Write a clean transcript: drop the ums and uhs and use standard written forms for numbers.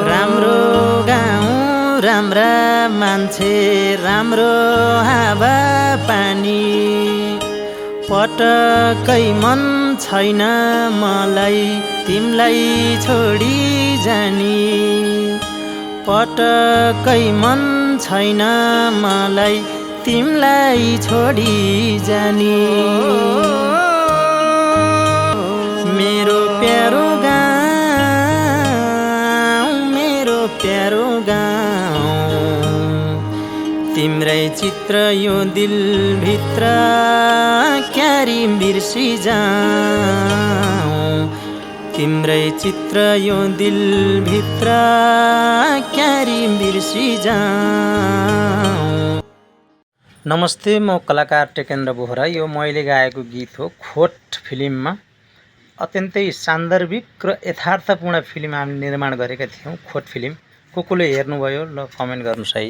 राम्रो गाउँ राम्रा मान्छे राम्रो हावा पानी पटक्कै मन छैन मलाई तिमीलाई छोडी जानी पटक्कै मन छैन मलाई तिमीलाई छोडी जानी मेरो प्यारो गाउँ तिम्रै चित्र यो दिलभित्र क्यारी बिर्सी जाऊँ तिम्रै चित्र यो दिलभित्र क्यारी बिर्सी जाऊँ। नमस्ते, म कलाकार टेकेन्द्र बोहरा। यो मैले गाएको गीत हो खोट फिल्ममा। अत्यन्तै सान्दर्भिक र यथार्थपूर्ण फिल्म हामीले निर्माण गरेका थियौँ खोट फिल्म। को कोले हेर्नुभयो ल कमेन्ट गर्नुहोस् है।